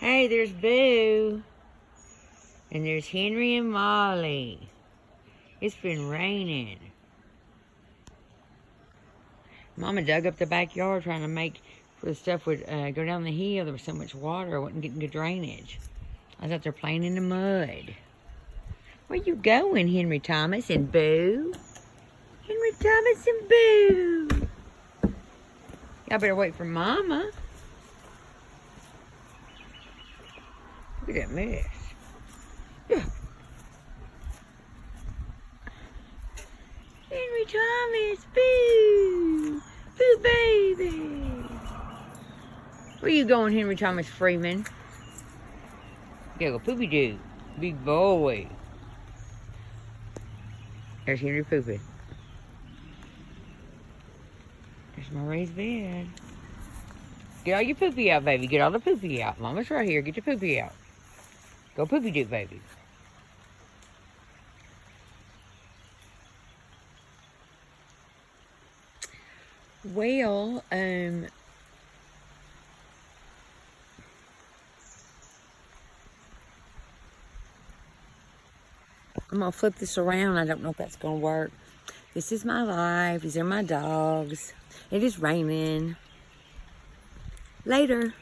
Hey, there's Boo. And there's Henry and Molly. It's been raining. Mama dug up the backyard trying to make for the stuff would go down the hill. There was so much water, I wasn't getting good drainage. I was out there playing in the mud. Where you going, Henry Thomas and Boo? Henry Thomas and Boo. Y'all better wait for Mama. Look at that mess. Yeah. Henry Thomas, Boo. Boo baby. Where you going, Henry Thomas Freeman? You gotta go poopy doo. Big boy. There's Henry pooping. There's my raised bed. Get all your poopy out, baby. Get all the poopy out. Mama's right here. Get your poopy out. Go poopy doo, baby. Well, I'm gonna flip this around. I don't know if that's gonna work. This is my life. These are my dogs. It is raining. Later.